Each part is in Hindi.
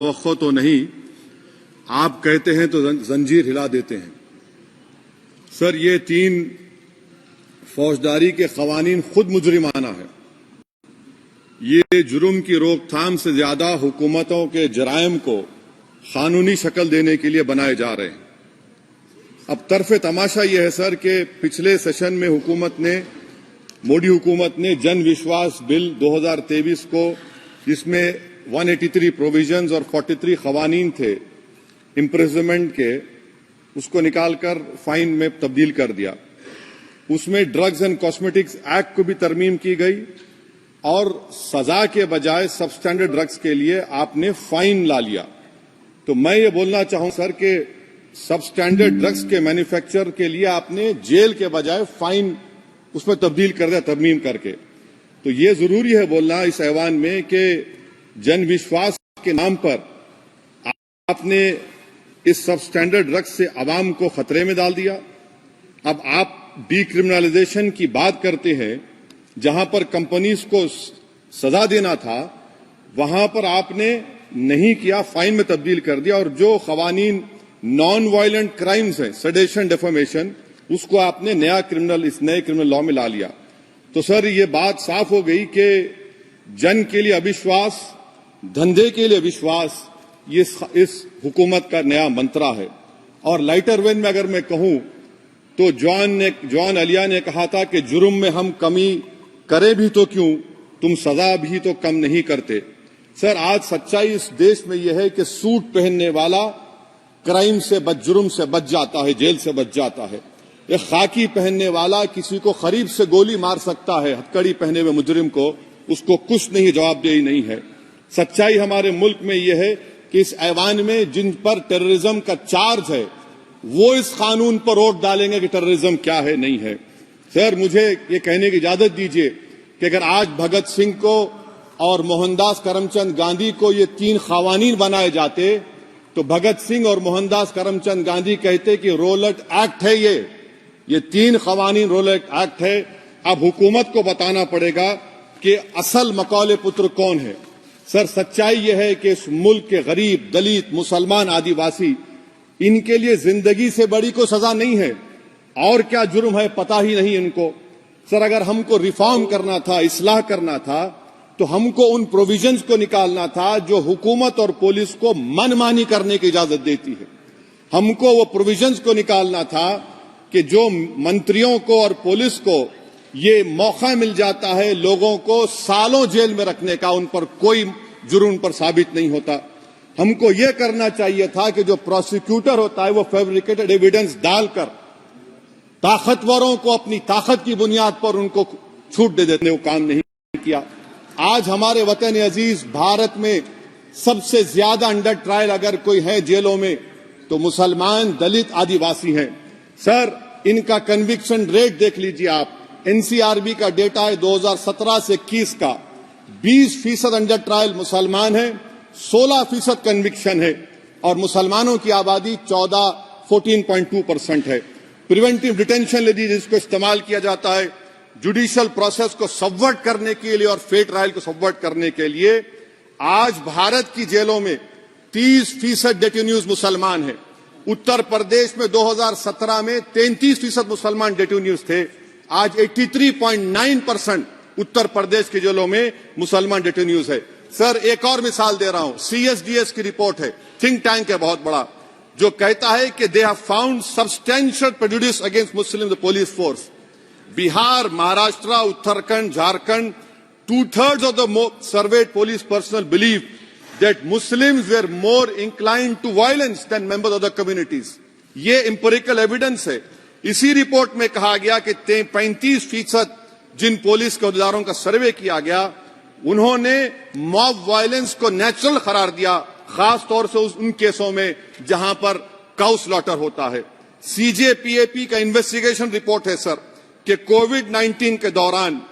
तवक्को तो नहीं, आप कहते हैं तो जंजीर हिला देते हैं। सर, ये 3 फौजदारी के कवानीन खुद मुजरिमाना है। ये जुर्म की रोकथाम से ज्यादा हुकूमतों के जराइम को कानूनी शक्ल देने के लिए बनाए जा रहे हैं। अब तरफे तमाशा यह है सर कि पिछले सेशन में मोदी हुकूमत ने जन विश्वास बिल 2023 को, जिसमें 183 प्रोविजंस और 43 कवानीन थे इम्प्रिजनमेंट के, उसको निकालकर फाइन में तब्दील कर दिया। उसमें ड्रग्स एंड कॉस्मेटिक्स एक्ट को भी तरमीम की गई और सजा के बजाय सबस्टैंडर्ड ड्रग्स के लिए आपने फाइन ला लिया। तो मैं ये बोलना चाहूं सर कि सबस्टैंडर्ड ड्रग्स के मैन्युफैक्चर के लिए आपने जेल के बजाय फाइन उसमें तब्दील कर दिया तरमीम करके। तो ये जरूरी है बोलना इस ऐवान में कि जन विश्वास के नाम पर आपने इस सबस्टैंडर्ड ड्रग्स से आवाम को खतरे में डाल दिया। अब आप डीक्रिमिनलाइजेशन की बात करते हैं, जहां पर कंपनीज को सजा देना था वहां पर आपने नहीं किया, फाइन में तब्दील कर दिया। और जो कवानीन नॉन वायलेंट क्राइम्स हैं, सेडेशन, डेफेमेशन, उसको आपने इस नए क्रिमिनल लॉ में ला लिया। तो सर, ये बात साफ हो गई कि जन के लिए अविश्वास, धंधे के लिए विश्वास, ये इस हुकूमत का नया मंत्रा है। और लाइटर वेन में अगर मैं कहूं तो जॉन अलिया ने कहा था कि जुर्म में हम कमी करें भी तो क्यों, तुम सजा भी तो कम नहीं करते। सर, आज सच्चाई इस देश में यह है कि सूट पहनने वाला क्राइम से जुर्म से बच जाता है, जेल से बच जाता है। एक खाकी पहनने वाला किसी को करीब से गोली मार सकता है, हथकड़ी पहने हुए मुजरिम को, उसको कुछ नहीं, जवाबदेही नहीं है। सच्चाई हमारे मुल्क में यह है कि इस ऐवान में जिन पर टेररिज्म का चार्ज है वो इस कानून पर वोट डालेंगे कि टेररिज्म क्या है, नहीं है। सर, मुझे ये कहने की इजाजत दीजिए कि अगर आज भगत सिंह को और मोहनदास करमचंद गांधी को ये 3 कवानीन बनाए जाते तो भगत सिंह और मोहनदास करमचंद गांधी कहते कि रोलट एक्ट है, ये 3 कवानीन रोलट एक्ट है। अब हुकूमत को बताना पड़ेगा कि असल मकौले पुत्र कौन है। सर, सच्चाई यह है कि इस मुल्क के गरीब, दलित, मुसलमान, आदिवासी, इनके लिए जिंदगी से बड़ी कोई सजा नहीं है। और क्या जुर्म है पता ही नहीं इनको। सर, अगर हमको रिफॉर्म करना था, इस्लाह करना था, तो हमको उन प्रोविजंस को निकालना था जो हुकूमत और पुलिस को मनमानी करने की इजाजत देती है। हमको वो प्रोविजंस को निकालना था कि जो मंत्रियों को और पुलिस को ये मौका मिल जाता है लोगों को सालों जेल में रखने का, उन पर कोई जुर्म पर साबित नहीं होता। हमको ये करना चाहिए था कि जो प्रोसिक्यूटर होता है वो फैब्रिकेटेड एविडेंस डालकर ताकतवरों को अपनी ताकत की बुनियाद पर उनको छूट दे देते, वो काम नहीं किया। आज हमारे वतन अजीज भारत में सबसे ज्यादा अंडर ट्रायल अगर कोई है जेलों में तो मुसलमान, दलित, आदिवासी हैं। सर, इनका कन्विक्शन रेट देख लीजिए आप। एनसीआरबी का डेटा है 2017 से 21 का, 20% अंडर ट्रायल मुसलमान है, 16% कन्विक्शन है और मुसलमानों की आबादी 14.2% है। प्रिवेंटिव डिटेंशन ले लीजिए, जिसको इस्तेमाल किया जाता है जुडिशियल प्रोसेस को सबवर्ट करने के लिए और फेयर ट्रायल को सबवर्ट करने के लिए। आज भारत की जेलों में 30% डेटेन्यूज मुसलमान हैं। उत्तर प्रदेश में 2017 में 33% मुसलमान डेटेन्यूज थे। आज 83.9% उत्तर प्रदेश की जेलों में मुसलमान डेटेन्यूज है। सर, एक और मिसाल दे रहा हूं, CSDS की रिपोर्ट है, थिंक टैंक है बहुत बड़ा, जो कहता है कि they have found substantial prejudice against Muslim police force. Bihar, Maharashtra, Uttarakhand, Jharkhand, 2/3 of the surveyed police personnel believe that Muslims were more inclined to violence than members of the communities. ये empirical evidence है। इसी रिपोर्ट में कहा गया कि 35% जिन पुलिस के अहदेदारों का सर्वे किया गया उन्होंने मॉब वायलेंस को नेचुरल करार दिया, खास तौर से उन केसों में जहां पर काउ स्लॉटर होता है। CJPAP का इन्वेस्टिगेशन रिपोर्ट है सर कि कोविड-19 के दौरान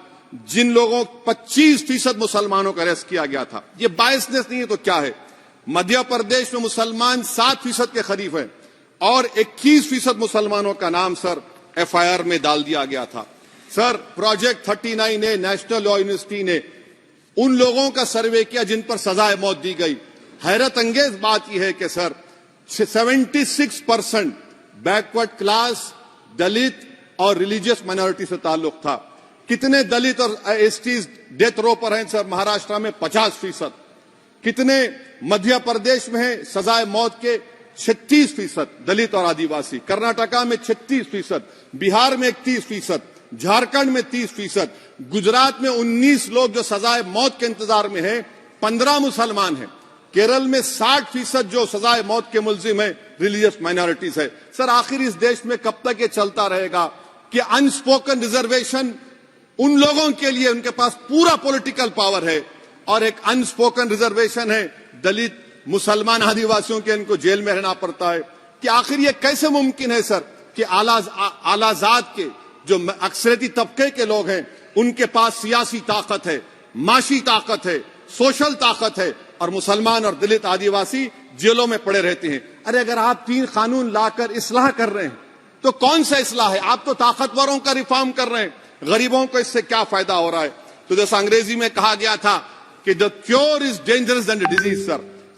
जिन लोगों 25% मुसलमानों का अरेस्ट किया गया था, ये बायसनेस नहीं है तो क्या है। मध्य प्रदेश में मुसलमान 7% के करीब हैं और 21% मुसलमानों का नाम सर FIR में डाल दिया गया था। सर, प्रोजेक्ट 39 ने, नेशनल लॉ यूनिवर्सिटी ने उन लोगों का सर्वे किया जिन पर सजाए मौत दी गई। हैरत अंगेज बात यह है कि सर 76% बैकवर्ड क्लास, दलित और रिलीजियस माइनॉरिटी से ताल्लुक था। कितने दलित और एसटीज डेथ रो पर हैं सर? महाराष्ट्र में 50%। कितने मध्य प्रदेश में है सजाए मौत के? 36% दलित और आदिवासी। कर्नाटका में 36%, बिहार में 31%, झारखंड में 30%, गुजरात में 19 लोग जो सजाए मौत के इंतजार में हैं, 15 मुसलमान हैं। केरल में 60% जो सजाए मौत के मुल्जिम है रिलीजियस माइनॉरिटीज है। सर आखिर इस देश में कब तक ये चलता रहेगा कि अनस्पोकन रिजर्वेशन उन लोगों के लिए, उनके पास पूरा पॉलिटिकल पावर है, और एक अनस्पोकन रिजर्वेशन है दलित, मुसलमान, आदिवासियों के, इनको जेल में रहना पड़ता है। कि आखिर ये कैसे मुमकिन है सर कि आलाजात के जो अक्सरियती तबके के लोग हैं उनके पास सियासी ताकत है, माशी ताकत है, सोशल ताकत है, और मुसलमान और दलित आदिवासी जेलों में पड़े रहते हैं। अरे अगर आप 3 कानून लाकर इस्लाह कर रहे हैं तो कौन सा इस्लाह है? आप तो ताकतवरों का रिफॉर्म कर रहे हैं, गरीबों को इससे क्या फायदा हो रहा है? तो जैसा अंग्रेजी में कहा गया था कि the cure is dangerous than the disease.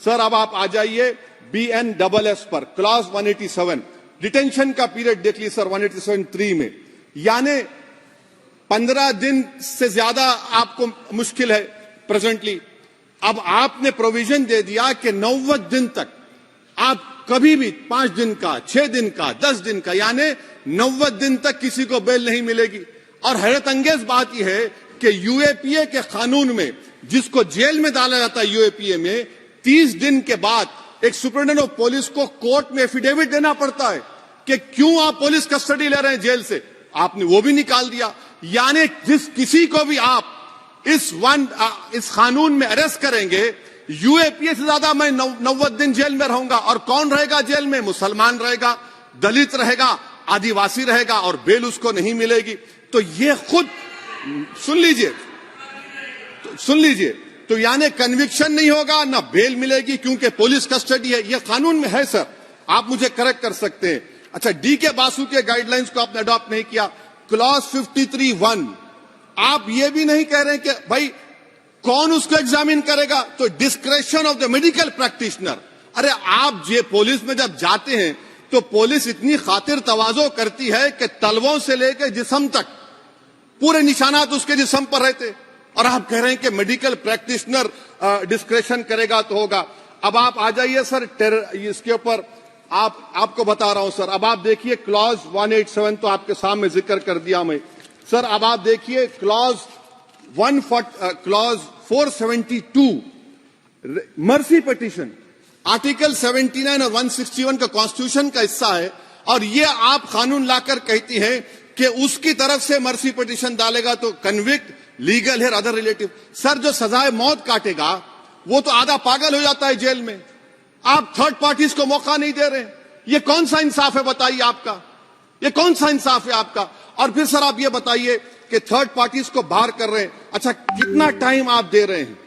Sir अब आप आ जाइए BNSS पर, क्लॉज 187, डिटेंशन का पीरियड देख लीजिए सर 187(3) में, यानी 15 दिन से ज्यादा आपको मुश्किल है प्रेजेंटली। अब आपने प्रोविजन दे दिया कि 90 दिन तक आप कभी भी 5 दिन का, 6 दिन का, 10 दिन का, यानी 90 दिन तक किसी को बेल नहीं मिलेगी। और हैरत अंगेज बात यह है कि UAPA के कानून में जिसको जेल में डाला जाता है UAPA में, 30 दिन के बाद एक सुपरिटेंडेंट ऑफ पुलिस को कोर्ट में एफिडेविट देना पड़ता है कि क्यों आप पुलिस कस्टडी ले रहे हैं जेल से। आपने वो भी निकाल दिया। यानी जिस किसी को भी आप इस कानून में अरेस्ट करेंगे, UAPA से ज्यादा मैं 90 दिन जेल में रहूंगा। और कौन रहेगा जेल में? मुसलमान रहेगा, दलित रहेगा, आदिवासी रहेगा, और बेल उसको नहीं मिलेगी। तो ये खुद सुन लीजिए, तो यानी कन्विक्शन नहीं होगा, ना बेल मिलेगी, क्योंकि पुलिस कस्टडी है। ये कानून में है सर, आप मुझे करेक्ट कर सकते हैं। अच्छा, DK बासु के गाइडलाइंस को आपने अडॉप्ट नहीं किया। क्लॉज 53(1), आप ये भी नहीं कह रहे कि भाई कौन उसको एग्जामिन करेगा? तो discretion of the medical practitioner. अरे आप ये पुलिस में जब जाते हैं तो पुलिस इतनी खातिर तवाज़ो करती है कि तलवों से लेकर जिस्म तक पूरे निशानात उसके जिस्म पर रहते, और आप कह रहे हैं कि मेडिकल प्रैक्टिशनर डिस्क्रेशन करेगा तो होगा। अब आप आ जाइए सर इसके ऊपर, आपको बता रहा हूं सर। अब आप देखिए क्लॉज 187 तो आपके सामने जिक्र कर दिया मैं सर। अब आप देखिए क्लॉज 472 मर्सी पिटीशन, आर्टिकल 79 और 161 का कॉन्स्टिट्यूशन का हिस्सा है, और ये आप कानून लाकर कहती हैं कि उसकी तरफ से मर्सी पिटीशन डालेगा तो कन्विक्ट, लीगल है, अदर रिलेटिव। सर जो सजाए मौत काटेगा वो तो आधा पागल हो जाता है जेल में। आप थर्ड पार्टीज को मौका नहीं दे रहे। ये कौन सा इंसाफ है बताइए आपका? ये कौन सा इंसाफ है आपका? और फिर सर आप ये बताइए कि थर्ड पार्टीज को बाहर कर रहे हैं। अच्छा, कितना टाइम आप दे रहे हैं?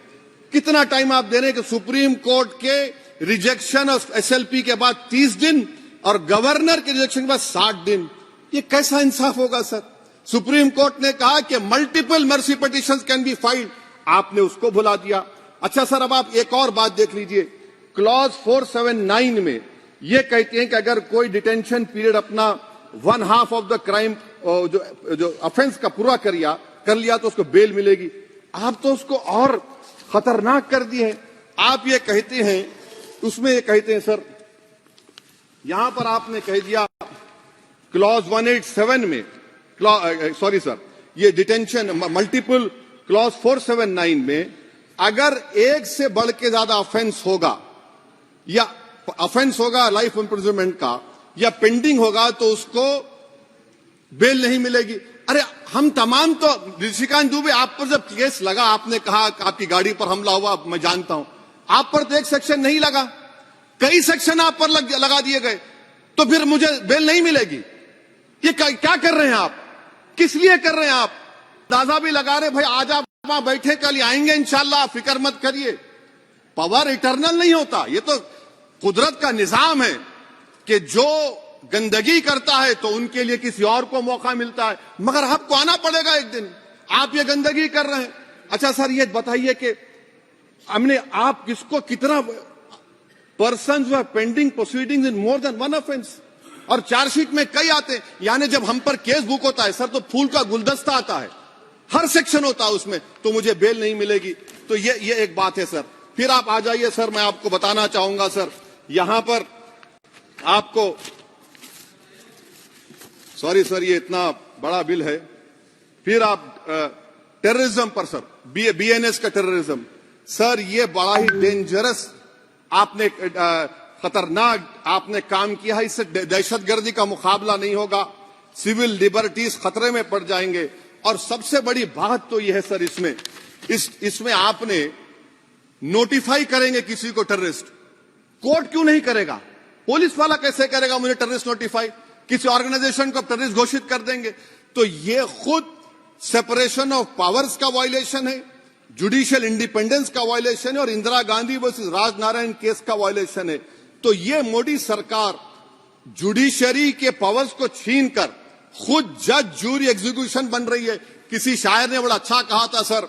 कितना टाइम आप दे रहे हैं कि सुप्रीम कोर्ट के रिजेक्शन और SLP के बाद 30 दिन और गवर्नर के रिजेक्शन के बाद 60 दिन? ये कैसा इंसाफ होगा सर? सुप्रीम कोर्ट ने कहा कि multiple mercy petitions can be filed, आपने उसको भुला दिया। अच्छा सर, अब आप एक और बात देख लीजिए, क्लॉज 479 में ये कहते हैं कि अगर कोई डिटेंशन पीरियड अपना 1/2 ऑफ द क्राइम जो ऑफेंस का पूरा कर लिया तो उसको बेल मिलेगी। आप तो उसको और खतरनाक कर दिए हैं। आप ये कहते हैं, उसमें ये कहते हैं सर, यहां पर आपने कह दिया क्लॉज 187 में, सॉरी सर, ये डिटेंशन मल्टीपल, क्लॉज 479 में अगर एक से बढ़ के ज्यादा ऑफेंस होगा, या ऑफेंस होगा लाइफ इम्प्रिजनमेंट का, या पेंडिंग होगा, तो उसको बेल नहीं मिलेगी। अरे हम तमाम तो, ऋषिकांत दुबे आप पर जब केस लगा, आपने कहा आपकी गाड़ी पर हमला हुआ, मैं जानता हूं, आप पर तो एक सेक्शन नहीं लगा, कई सेक्शन आप पर लगा दिए गए, तो फिर मुझे बेल नहीं मिलेगी। ये क्या कर रहे हैं आप? किस लिए कर रहे हैं आप? दादा भी लगा रहे, भाई आज आप वहां बैठे, कल आएंगे इंशाल्लाह, फिक्र मत करिए। पावर इटर्नल नहीं होता, ये तो कुदरत का निजाम है कि जो गंदगी करता है तो उनके लिए किसी और को मौका मिलता है, मगर आपको आना पड़ेगा एक दिन। आप ये गंदगी कर रहे हैं। अच्छा सर, ये बताइए कि हमने आप किसको कितना persons who have pending proceedings in more than one offense. और चार्जशीट में कई आते हैं, यानी जब हम पर केस बुक होता है सर तो फूल का गुलदस्ता आता है, हर सेक्शन होता है उसमें, तो मुझे बेल नहीं मिलेगी। तो ये एक बात है सर। फिर आप आ जाइए सर, मैं आपको बताना चाहूंगा सर, यहां पर आपको, सॉरी सर ये इतना बड़ा बिल है। फिर आप टेररिज्म पर सर, बीएनएस का टेररिज्म सर, ये बड़ा ही डेंजरस आपने खतरनाक आपने काम किया है। इससे दहशतगर्दी का मुकाबला नहीं होगा, सिविल लिबर्टीज खतरे में पड़ जाएंगे। और सबसे बड़ी बात तो यह है सर, इसमें आपने नोटिफाई करेंगे किसी को टेररिस्ट, कोर्ट क्यों नहीं करेगा? पुलिस वाला कैसे करेगा मुझे टेररिस्ट नोटिफाई? किसी ऑर्गेनाइजेशन को टेररिस्ट घोषित कर देंगे। तो यह खुद सेपरेशन ऑफ पावर्स का वायलेशन है, जुडिशियल इंडिपेंडेंस का वायलेशन है और इंदिरा गांधी वर्सेस राजनारायण केस का वायलेशन है। तो ये मोदी सरकार जुडिशरी के पावर्स को छीनकर खुद जज जूरी एग्जीक्यूशन बन रही है। किसी शायर ने बड़ा अच्छा कहा था सर,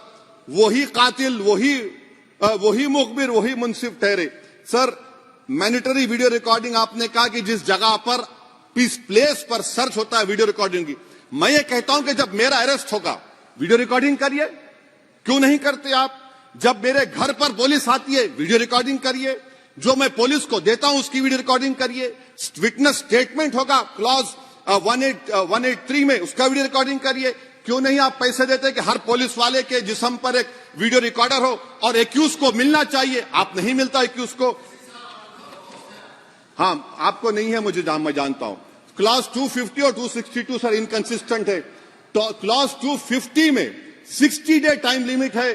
वही कातिल वही मुखबिर वही मुंसिफ ठहरे। सर मैंडेटरी वीडियो रिकॉर्डिंग आपने कहा कि जिस जगह पर इस प्लेस पर सर्च होता है वीडियो रिकॉर्डिंग की, मैं ये कहता हूं कि जब मेरा अरेस्ट होगा वीडियो रिकॉर्डिंग करिए, क्यों नहीं करते आप? जब मेरे घर पर पुलिस आती है वीडियो रिकॉर्डिंग करिए, जो मैं पुलिस को देता हूं उसकी वीडियो रिकॉर्डिंग करिए। विटनेस स्टेटमेंट होगा क्लॉज 183 में, उसका वीडियो रिकॉर्डिंग करिए। क्यों नहीं आप पैसे देते कि हर पुलिस वाले के जिस्म पर एक वीडियो रिकॉर्डर हो और एक्यूज को मिलना चाहिए, आप नहीं मिलता एक्यूज को। हाँ आपको नहीं है, मैं जानता हूं। क्लॉज 250 और 262 सर इनकंसिस्टेंट है। तो क्लॉज 250 में 60 डे टाइम लिमिट है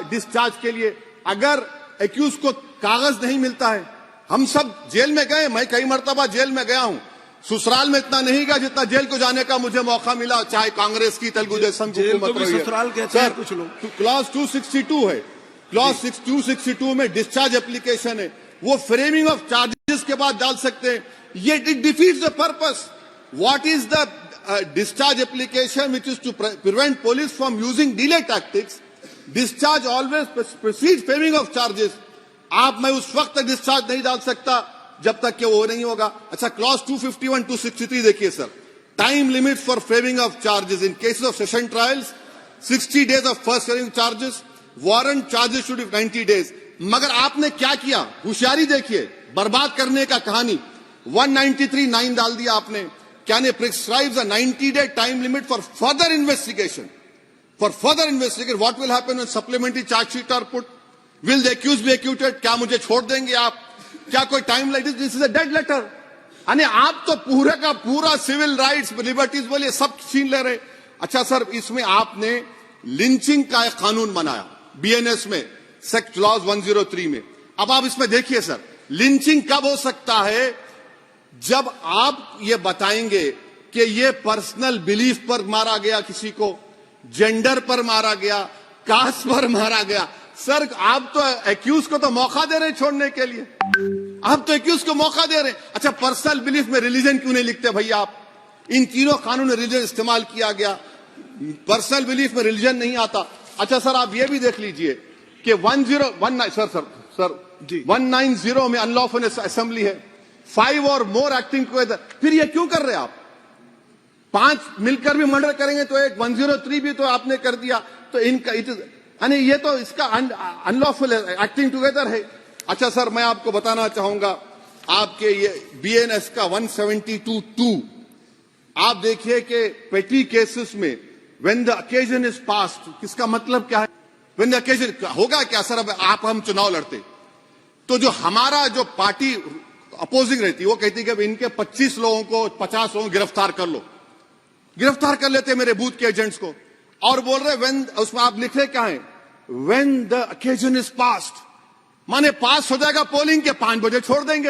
डिस्चार्ज के लिए। अगर एक्यूज को कागज नहीं मिलता है, हम सब जेल में गए, मैं कई मर्तबा जेल में गया हूं, ससुराल में इतना नहीं गया जितना जेल को जाने का मुझे मौका मिला, चाहे कांग्रेस की तेलुगु देशम की हुकूमत रही है। ससुराल कहते हैं कुछ लोग। क्लॉज 262 है, क्लॉज 262 में डिस्चार्ज एप्लीकेशन है, वो फ्रेमिंग ऑफ चार्जेस के बाद डाल सकते हैं। ये it defeats the purpose. What is the discharge application which is to prevent police from using delay tactics? Discharge always precedes framing of charges. आप मैं उस वक्त तक डिस्चार्ज नहीं डाल सकता जब तक कि वो नहीं होगा। अच्छा क्लॉज 251 263 देखिए sir, time limit for framing of charges in cases of session trials 60 days of first hearing charges, warrant charges should be 90 days। मगर आपने क्या किया, होशियारी देखिए, बर्बाद करने का कहानी। 193(9) डाल दिया आपने, Can it prescribes a 90-day time limit for further investigation? For further investigation, what will happen when supplementary charge sheet are put? Will the accused be acquitted? क्या मुझे छोड़ देंगे आप? क्या कोई time light? This is a dead letter. यानी आप तो पूरे का पूरा सिविल राइट्स लिबर्टीज बोलिए सब छीन ले रहे। अच्छा सर, इसमें आपने लिंचिंग का एक कानून बनाया बीएनएस में, सेक्ट क्लॉज 103 में। अब आप इसमें देखिए सर, लिंचिंग कब हो सकता है? जब आप ये बताएंगे कि ये पर्सनल बिलीफ पर मारा गया, किसी को जेंडर पर मारा गया, कास्ट पर मारा गया। सर आप तो एक्यूज को तो मौका दे रहे हैं छोड़ने के लिए, आप तो एक्यूज को मौका दे रहे हैं। अच्छा पर्सनल बिलीफ में रिलीजन क्यों नहीं लिखते भैया आप? इन तीनों कानून में रिलीजन इस्तेमाल किया गया, पर्सनल बिलीफ में रिलीजन नहीं आता। अच्छा सर आप ये भी देख लीजिए कि 1019 सर 190 में अनलॉफुल असेंबली है, 5 और मोर एक्टिंग टुगेदर। फिर ये क्यों कर रहे हैं आप? 5 मिलकर भी मर्डर करेंगे तो एक 103 भी तो आपने कर दिया। तो इनका यानी ये तो इसका अनलॉफुल एक्टिंग टुगेदर है। अच्छा सर मैं आपको बताना चाहूंगा, आपके ये बीएनएस का 172(2) आप देखिए कि पेटी केसेस में when the occasion is passed, किसका मतलब क्या है? व्हेन द ओकेजन होगा क्या सर? अब आप हम चुनाव लड़ते तो जो हमारा जो पार्टी अपोजिंग रहती है वो कहती है कि इनके 25 लोगों को 50 लोगों को गिरफ्तार कर लो, गिरफ्तार कर लेते मेरे बूथ के एजेंट्स को, और बोल रहे व्हेन, उसमें आप लिख रहे क्या है? When the occasion is passed, माने पास हो जाएगा पोलिंग के 5 बजे छोड़ देंगे।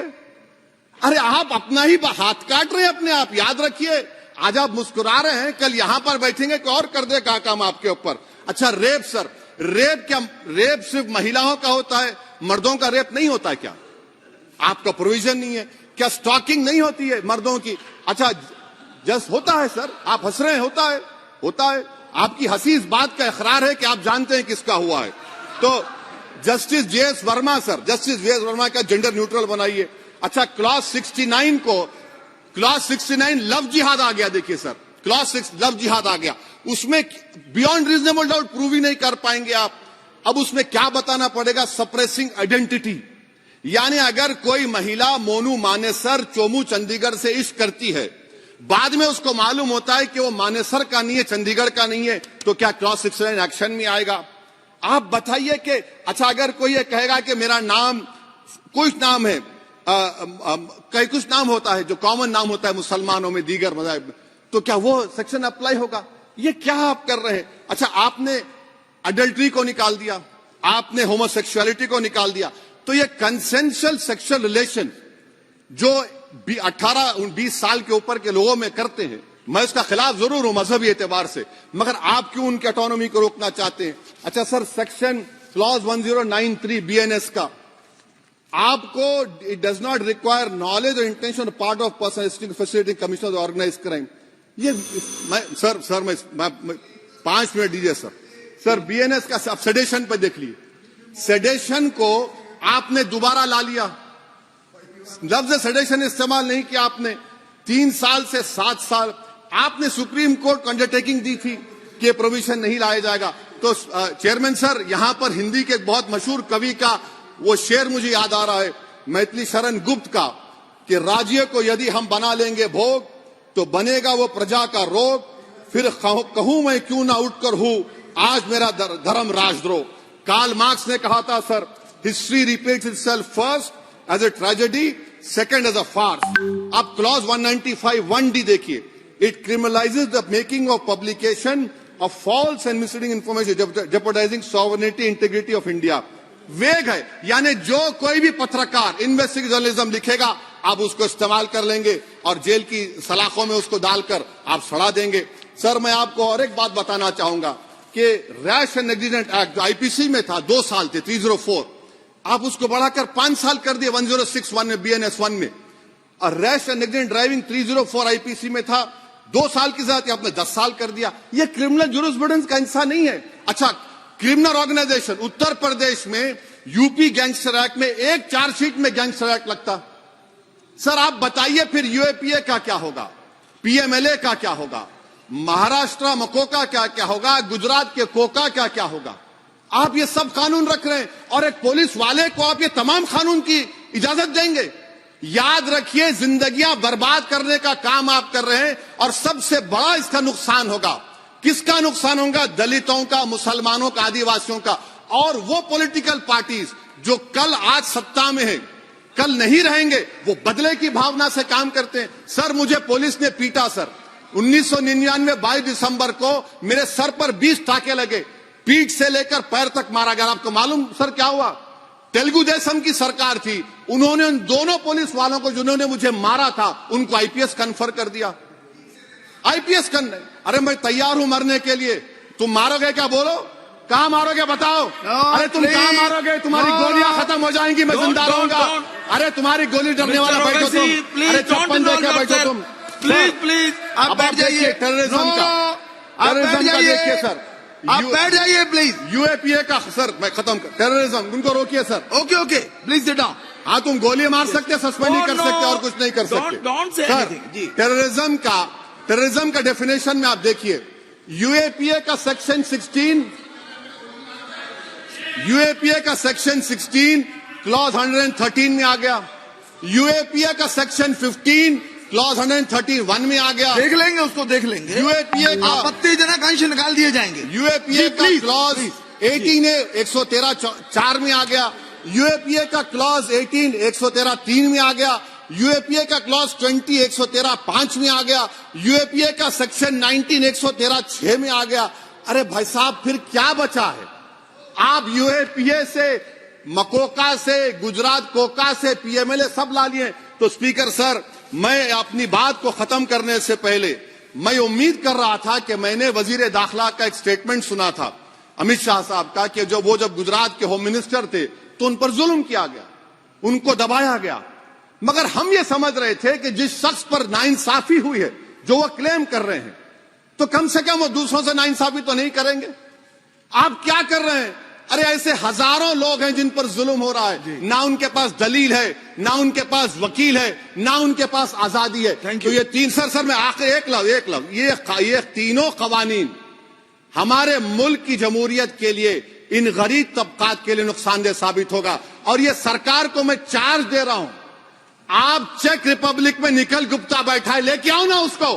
अरे आप अपना ही हाथ काट रहे हैं अपने आप। याद रखिए, आज आप मुस्कुरा रहे हैं, कल यहां पर बैठेंगे कोई और कर देगा काम आपके ऊपर। अच्छा रेप सर, रेप क्या? रेप सिर्फ महिलाओं का होता है, मर्दों का रेप नहीं होता क्या? आपका प्रोविजन नहीं है क्या? स्टॉकिंग नहीं होती है मर्दों की? अच्छा जस्ट होता है सर, आप हंस रहे हैं, होता है। आपकी हंसी इस बात का इकरार है कि आप जानते हैं किसका हुआ है। तो justice JS Verma sir, justice JS Verma का जेंडर न्यूट्रल बनाइए। अच्छा, क्लॉज 69 को, क्लॉज 69 लव जिहाद आ गया। देखिए सर, क्लॉज 6 लव जिहाद आ गया, उसमें बियॉन्ड रीजनेबल डाउट प्रूव ही नहीं कर पाएंगे आप। अब उसमें क्या बताना पड़ेगा? सप्रेसिंग आइडेंटिटी, यानी अगर कोई महिला मोनू मानेसर चोमू चंडीगढ़ से इश्क करती है, बाद में उसको मालूम होता है कि वो मानेसर का नहीं है, चंडीगढ़ का नहीं है, तो क्या क्लॉज 69 एक्शन में आएगा? आप बताइए कि अच्छा, अगर कोई ये कहेगा कि मेरा नाम कुछ नाम है, कई कुछ नाम होता है जो कॉमन नाम होता है मुसलमानों में, दीगर मज़ाहिब में, तो क्या वो सेक्शन अप्लाई होगा? ये क्या आप कर रहे हैं? अच्छा, आपने अडल्ट्री को निकाल दिया, आपने होमोसेक्सुअलिटी को निकाल दिया, तो ये कंसेंशुअल सेक्सुअल रिलेशन जो 18-20 साल के ऊपर के लोगों में करते हैं, मैं इसका खिलाफ जरूर हूं मजहबी एतबार से, मगर आप क्यों उनकी ऑटोनॉमी को रोकना चाहते हैं? अच्छा सर, सेक्शन क्लॉज 1093 बीएनएस का, आपको it does not require knowledge और intention part of person facility commissioner organise crime. ये मैं 5 मिनट दीजिए सर। सर बीएनएस का आप सेडेशन पे देख लिए, सेडेशन को आपने दोबारा ला लिया, लफ्ज सेडेशन इस्तेमाल नहीं किया आपने। 3 साल से 7 साल आपने सुप्रीम कोर्ट को अंडरटेकिंग दी थी कि प्रोविजन नहीं लाया जाएगा। तो चेयरमैन सर, यहां पर हिंदी के एक बहुत मशहूर कवि का वो शेर मुझे याद आ रहा है, मैथिली शरण गुप्त का, कि राज्य को यदि हम बना लेंगे भोग तो बनेगा वो प्रजा का रोग, फिर कहूं मैं क्यों ना उठकर हूं आज मेरा धर्म राजद्रोह। कार्ल मार्क्स ने कहा था sir, history repeats itself first as a tragedy, second as a farce. अब क्लॉज 195 1D देखिए, it criminalises the making of publication of false and misleading information jeopardising sovereignty integrity of India. Vague है, यानी जो कोई भी पत्रकार इन्वेस्टिगेटिव जर्नलिज्म लिखेगा आप उसको इस्तेमाल कर लेंगे और जेल की सलाखों में उसको डालकर आप सड़ा देंगे। सर मैं आपको और एक बात बताना चाहूंगा कि रैश एंड नेग्लिजेंट एक्ट जो आईपीसी में था 2 साल थे 304, आप उसको बढ़ाकर 5 साल कर दिए 1061 में बीएनएस 1 में। और rash and negligent driving 304 IPC में था 2 साल की सजा, आपने 10 साल कर दिया। यह क्रिमिनल जुरिस्प्रूडेंस का हिस्सा नहीं है। अच्छा, क्रिमिनल ऑर्गेनाइजेशन उत्तर प्रदेश में यूपी गैंगस्टर एक्ट में एक चार्जशीट में गैंगस्टर एक्ट लगता। सर आप बताइए फिर यूएपीए का क्या होगा, पीएमएलए का क्या होगा, महाराष्ट्र मकोका क्या क्या होगा, गुजरात के कोका क्या क्या होगा? आप ये सब कानून रख रहे हैं और एक पुलिस वाले को आप ये तमाम कानून की इजाजत देंगे? याद रखिए, जिंदगियां बर्बाद करने का काम आप कर रहे हैं और सबसे बड़ा इसका नुकसान होगा। किसका नुकसान होगा? दलितों का, मुसलमानों का, आदिवासियों का। और वो पॉलिटिकल पार्टीज जो कल आज सत्ता में है, कल नहीं रहेंगे, वो बदले की भावना से काम करते हैं। सर मुझे पुलिस ने पीटा सर, 1999 22 दिसंबर को मेरे सर पर 20 टाके लगे, पीठ से लेकर पैर तक मारा गया। आपको मालूम सर क्या हुआ? तेलुगु देशम की सरकार थी, उन्होंने उन दोनों पुलिस वालों को जिन्होंने मुझे मारा था उनको आईपीएस कन्फर कर दिया। आईपीएस करने, अरे मैं तैयार हूं मरने के लिए, तुम मारोगे क्या? बोलो कहां मारोगे बताओ? अरे तुम कहां मारोगे? तुम्हारी गोलियां खत्म हो जाएंगी, मैं जिंदा रहूंगा। अरे तुम्हारी गोली डरने वाला बैठो तुम, अरे चप्पन देके बैठो तुम। प्लीज आप बैठ जाइए। टेररिज्म का देखिए सर, आप बैठ जाइए प्लीज। यूएपीए का सर मैं खत्म कर, टेररिज्म उनको रोकिए sir. Okay please sit down. हाँ तुम गोली मार सकते, सस्पेंड नहीं कर सकते और कुछ नहीं कर सकते सर। टेररिज्म का डेफिनेशन में आप देखिए, यूएपीए का सेक्शन 16, यूएपीए का सेक्शन 16 क्लॉज 113 में आ गया, यूएपीए का सेक्शन 15 क्लॉज 131 में आ गया। देख लेंगे उसको, देख लेंगे। यूएपीए का आपत्तिजनक अंश निकाल दिए जाएंगे। यूएपीए का क्लॉज 18 113 4 में आ गया, यूएपीए का क्लॉज 18 113 3 में आ गया, यूएपीए का क्लॉज 20 113 5 में आ गया, यूएपीए का सेक्शन 19 113 6 में आ गया। अरे भाई साहब फिर क्या बचा है? आप यूएपीए से, मकोका से, गुजरात कोका से, पीएमएलए सब ला लिए। तो स्पीकर सर मैं अपनी बात को खत्म करने से पहले मैं उम्मीद कर रहा था कि मैंने वजीर दाखिला का एक स्टेटमेंट सुना था अमित शाह साहब का कि जब गुजरात के होम मिनिस्टर थे तो उन पर जुल्म किया गया, उनको दबाया गया। मगर हम ये समझ रहे थे कि जिस शख्स पर नाइंसाफी हुई है, जो वो क्लेम कर रहे हैं, तो कम से कम वो दूसरों से नाइंसाफी तो नहीं करेंगे। आप क्या कर रहे हैं? अरे ऐसे हजारों लोग हैं जिन पर जुल्म हो रहा है, ना उनके पास दलील है, ना उनके पास वकील है, ना उनके पास आजादी है। Thank तो you. ये तीन सर मैं आखिर एक लव ये तीनों कवानीन हमारे मुल्क की जमहूरियत के लिए, इन गरीब तबकात के लिए नुकसानदेह साबित होगा। और ये सरकार को मैं चार्ज दे रहा हूं, आप चेक रिपब्लिक में निखिल गुप्ता बैठा है, लेके आओ ना उसको।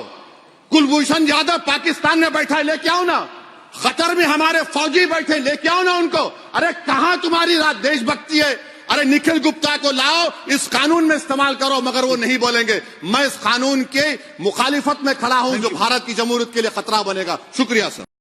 कुलभूषण यादव पाकिस्तान में बैठा है, लेके आओ ना। कतर में हमारे फौजी बैठे, लेके आओ ना उनको। अरे कहां तुम्हारी देशभक्ति है? अरे निखिल गुप्ता को लाओ, इस कानून में इस्तेमाल करो। मगर वो नहीं बोलेंगे। मैं इस कानून के मुखालिफत में खड़ा हूं जो भारत की जमहूरियत के लिए खतरा बनेगा। शुक्रिया सर।